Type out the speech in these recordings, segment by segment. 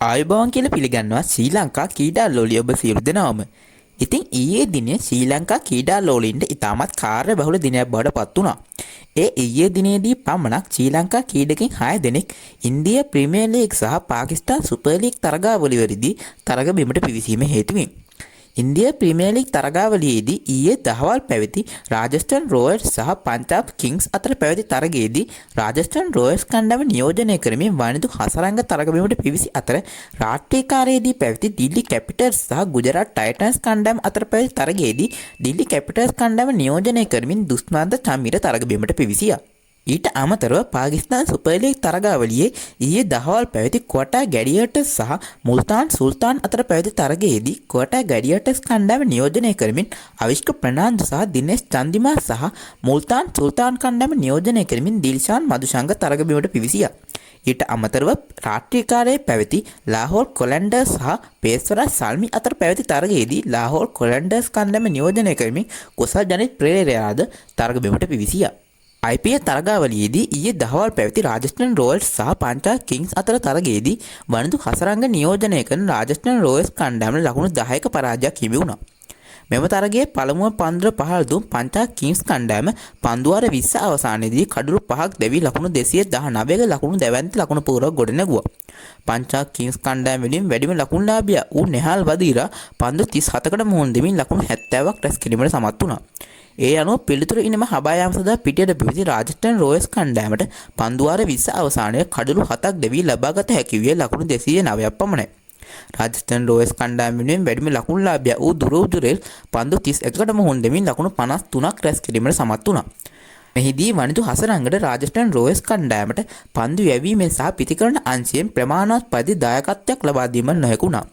ආයුබෝවන් කියලා පිළිගන්නවා ශ්‍රී ලංකා ක්‍රීඩා ලෝලිය ඔබ සියලු දෙනාම. ඉතින් ඊයේ දිනේ ශ්‍රී ලංකා ක්‍රීඩා ලෝලීන්ට ඉතාමත් කාර්යබහුල දිනයක් බවට පත් වුණා. ඒ ඊයේ දිනේදී පමණක් ශ්‍රී ලංකා ක්‍රීඩකින් 6 දෙනෙක් ඉන්දියා ප්‍රීමියර් ලීග් සහ පාකිස්තාන් සුපර් ලීග් තරගාවලිවලදී තරග බිමට පිවිසීම හේතුවෙන් ඉන්දියා ප්‍රීමියර් ලීග් තරගාවලියේදී ඊයේ දහවල් පැවති රාජස්ථාන් රොයල්ස් සහ පංජාබ් කිංස් අතර පැවති තරගයේදී රාජස්ථාන් රොයල්ස් කණ්ඩායම නියෝජනය කරමින් වනිදු හසරංග තරග බිමට පිවිසි අතර රාත්‍රීකාරයේදී පැවති දිල්ලි කැපිටල්ස් සහ ගුජරාට් ටයිටන්ස් කණ්ඩායම අතර පැවති තරගයේදී දිල්ලි කැපිටල්ස් කණ්ඩායම නියෝජනය කරමින් දුෂ්මන්ත චමීර තරග බිමට පිවිසියා. ඊට අමතරව පාකිස්තාන් සුපර් ලීග් තරගාවලියේ ඊයේ දහවල් පැවති කොටා ගැඩියටර්ස් සහ මුල්තාන් සුල්තාන් අතර පැවති තරගයේදී කොටා ගැඩියටර්ස් කණ්ඩායම නියෝජනය කරමින් අවිෂ්ක ප්‍රනාන්දු සහ දිනේෂ් චන්දිමා සහ මුල්තාන් සුල්තාන් කණ්ඩායම නියෝජනය කරමින් දිල්ෂාන් මදුෂංග තරග බිමට පිවිසියා. ඊට අමතරව රාත්‍රීකාරයේ පැවති ලාහෝර් කොලන්ඩර්ස් සහ පේස්වරා සල්මි අතර පැවති තරගයේදී ලාහෝර් කොලන්ඩර්ස් කණ්ඩායම නියෝජනය කරමින් කුසල් ජනිත් ප්‍රේරයාද තරග බිමට පිවිසියා. IPL තරගාවලියේදී ඊයේ දහවල් පැවති රාජස්ථාන් රොයල්ස් සහ පංජාබ් කිංස් අතර තරගයේදී වනිදු හසරංග නියෝජනය කරන රාජස්ථාන් රොයල්ස් කණ්ඩායමට ලකුණු 10ක පරාජයක් හිමි වුණා. මෙම තරගයේ පළමුව පන්දුර පහළ දුන් පංජාබ් කිංස් කණ්ඩායම පන්දුවාර 20 අවසානයේදී කඩලු 5ක් දැවී ලකුණු 219ක ලකුණු දැවැන්ත ලකුණු පුරවක් ගොඩනැගුවා. පංජාබ් කිංස් කණ්ඩායම වෙනුවෙන් වැඩිම ලකුණුලාභියා වූ නෙහල් වදීරා පන්දු 37කට මුහුණ දෙමින් ලකුණු 70ක් රැස් කිරීමට සමත් වුණා. ඒ අනුව පිළිතුරු ඉනිම හබායාම සඳහා පිටියට පිවිසි රාජස්ථාන් රොයල්ස් කණ්ඩායමට පන්දුවාර 20 අවසානයේ කඩලු 7ක් දෙවී ලබාගත හැකි විය ලකුණු 209ක් පමණයි. රාජස්ථාන් රොයල්ස් කණ්ඩායම වෙනුවෙන් වැඩිම ලකුණුලාභියා වූ දුරව් ජුරේල් පන්දු 31කට මුහුණ දෙමින් ලකුණු 53ක් රැස් කිරීමට සමත් වුණා. මෙහිදී වනිදු හසරංගට රාජස්ථාන් රොයල්ස් කණ්ඩායමට පන්දු යැවීමෙන් සහ පිතිකරන අංශයෙන් ප්‍රමාණවත් පරිදි දායකත්වයක් ලබා දීමට නොහැකුණා.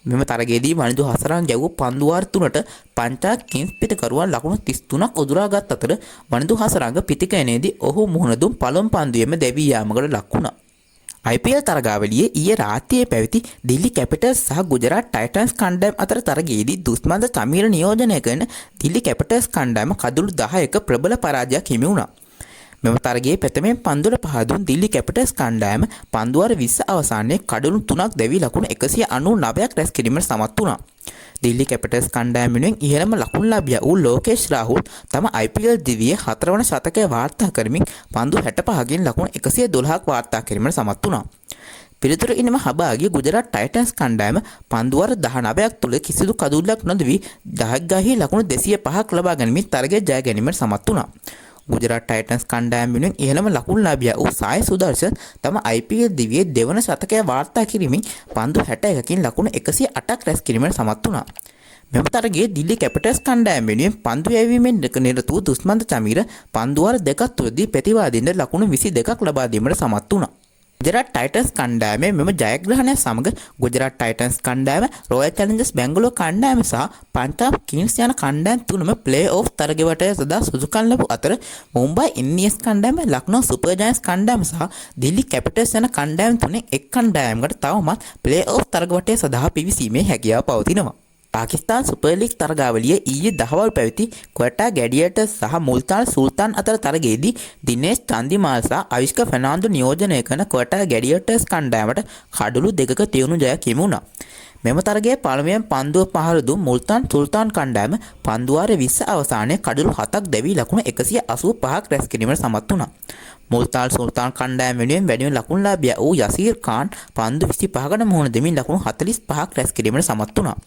මෙම තරගයේදී වනිදු හසරංග ගැවූ පන්දුවාර 3ට පංජාබ් කිංස් පිටකරුවන් ලකුණු 33ක් උදුරාගත් අතර වනිදු හසරංග පිතිකයනේදී ඔහු මුහුණ දුන් පළමු පන්දුවේම දැවී යාමකට ලක් වුණා. IPL තරගාවලියේ ඊයේ රාත්‍රියේ පැවති දිල්ලි කැපිටල්ස් සහ ගුජරාට් ටයිටන්ස් කණ්ඩායම් අතර තරගයේදී දුෂ්මන්ත චමීර නියෝජනය කරන දිල්ලි කැපිටල්ස් කණ්ඩායම කඩලු 10ක ප්‍රබල පරාජයක් හිමි වුණා. මෙම තරගයේ ප්‍රථමයෙන් පන්දුර පහ දුන් දිල්ලි කැපිටල්ස් කණ්ඩායම පන්දුවාර 20 අවසානයේ කඩලු 3ක් දැවී ලකුණු 199ක් රැස් කිරීමට සමත් වුණා. දිල්ලි කැපිටල්ස් කණ්ඩායම වෙනුවෙන් ඉහළම ලකුණුලාභියා වූ ලෝකේෂ් රාහුල් තම IPL දිවියේ 4 වන ශතකය වාර්තා කරමින් පන්දු 65කින් ලකුණු 112ක් වාර්තා කිරීමට සමත් වුණා. පිළිතුරු ඉනිම හබාගේ ගුජරාට් ටයිටන්ස් කණ්ඩායම පන්දුවාර 19ක් තුළ කිසිදු කඩුල්ලක් නොදවී 10ක් ගාහී ලකුණු 205ක් ලබා ගැනීමෙන් තරගය ජය ගැනීමට සමත් වුණා. ගුජරාට් ටයිටන්ස් කණ්ඩායම වෙනුවෙන් ඉහළම ලකුණුලාභියා වූ සායි සුදර්ශන් තම IPL දිවියේ දෙවන ශතකය වාර්තා කිරීමෙන් පන්දු 61කින් ලකුණු 108ක් රැස් කිරීමට සමත් වුණා. මෙම තරගයේ දිල්ලි කැපිටල්ස් කණ්ඩායම වෙනුවෙන් පන්දු යැවීමෙන් නිරත වූ දුෂ්මන්ත චමීර පන්දුවාර දෙකක් තුළදී ප්‍රතිවාදීන්ට ලකුණු 22ක් ලබා දීමට සමත් වුණා. ගුජරාට් ටයිටන්ස් කණ්ඩායමේ මෙම ජයග්‍රහණය සමග ගුජරාට් ටයිටන්ස් කණ්ඩායම රොයල් චැලෙන්ජර්ස් බැංගලෝර කණ්ඩායම සහ පංජාබ් කිංස් යන කණ්ඩායම් තුනම ප්ලේ ඔෆ් තරගවටය සඳහා සුදුසුකම් ලැබූ අතර මුම්බයි ඉන්ඩියන්ස් කණ්ඩායම ලක්නෝ සුපර් ජයන්ට්ස් කණ්ඩායම සහ දිල්ලි කැපිටල්ස් යන කණ්ඩායම් තුනෙන් එක් කණ්ඩායමකට තවමත් ප්ලේ ඔෆ් තරගවටය සඳහා පිවිසීමේ හැකියාව පවතිනවා. පාකිස්තාන් සුපර් ලීග් තරගාවලියේ ඊයේ දහවල් පැවති කොටා ගැඩියටර්ස් සහ මුල්තාන් සුල්තාන් අතර තරගයේදී දිනේෂ් චන්දිමාල් සහ අවිෂ්ක ෆර්නාන්ඩෝ නියෝජනය කරන කොටා ගැඩියටර්ස් කණ්ඩායමට කඩලු 2ක තියුණු ජයක් හිමි වුණා. මෙම තරගයේ පළමුවෙන් පන්දුව පහළ දුන් මුල්තාන් සුල්තාන් කණ්ඩායම පන්දුවාර 20 අවසානයේ කඩලු 7ක් දැවී ලකුණු 185ක් රැස් කිරීමට සමත් වුණා. මුල්තාන් සුල්තාන් කණ්ඩායම වෙනුවෙන් වැඩිම ලකුණුලාභියා වූ යසීර් ખાન පන්දු 25කට මුහුණ දෙමින් ලකුණු 45ක් රැස් කිරීමට සමත් වුණා.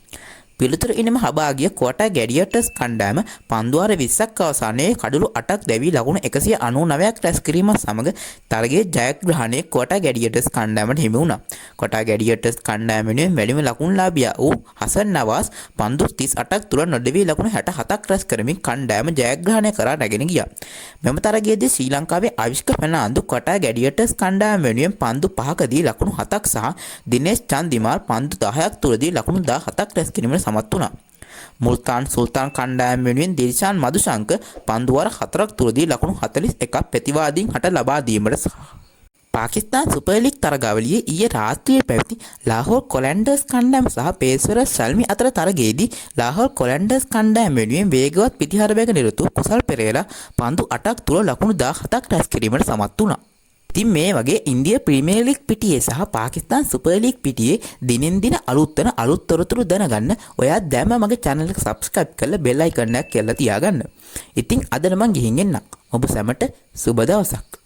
පිළිතුරු ඉනිම හබාගිය කොටා ගැඩියටර්ස් කණ්ඩායම පන්දුවාර 20ක් අවසානයේ කඩලු 8ක් දැවී ලකුණු 199ක් රැස් කිරීම සමග තරගයේ ජයග්‍රහණය කොටා ගැඩියටර්ස් කණ්ඩායමට හිමි වුණා. කොටා ගැඩියටර්ස් කණ්ඩායම වෙනුවෙන් වැඩිම ලකුණුලාභියා වූ හසන් නවාස් පන්දු 38ක් තුළ නොදෙවී ලකුණු 67ක් රැස් කරමින් කණ්ඩායම ජයග්‍රහණය කරා නැගෙන ගියා. මෙම තරගයේදී ශ්‍රී ලංකාවේ අවිෂ්ක ෆර්නාන්දු කොටා ගැඩියටර්ස් කණ්ඩායම වෙනුවෙන් පන්දු 5කදී ලකුණු 7ක් සහ දිනේෂ් චන්දිමාල් පන්දු 10ක් තුළදී ලකුණු 17ක් රැස් කිරීමට සමත් වුණා. මුල්තාන් සුල්තාන් කණ්ඩායම වෙනුවෙන් දිල්ෂාන් මදුශංක පන්දුවාර 4ක් තුළදී ලකුණු 41ක් ප්‍රතිවාදීන් හට ලබා දීමට පාකිස්තාන් සුපර් ලීග් තරගාවලියේ ඊයේ රාත්‍රියේ පැවති ලාහෝර් කොලන්ඩර්ස් කණ්ඩායම සහ පේස්වර සල්මි අතර තරගයේදී ලාහෝර් කොලන්ඩර්ස් කණ්ඩායම වෙනුවෙන් වේගවත් පිටිහරබයක නිරත කුසල් පෙරේරා පන්දු 8ක් තුළ ලකුණු 17ක් රැස් කිරීමට සමත් වුණා. ඉතින් මේ වගේ ඉන්දියා ප්‍රීමියර් ලීග් පිටියේ සහ පාකිස්තාන් සුපර් ලීග් පිටියේ දිනෙන් දින අලුත් වෙන අලුත් තොරතුරු දැනගන්න ඔයා දැන්ම මගේ channel එක subscribe කරලා bell icon එකක් කියලා තියාගන්න. ඉතින් අද නම් මං ගිහින් එන්නම්. ඔබ සැමට සුබ දවසක්.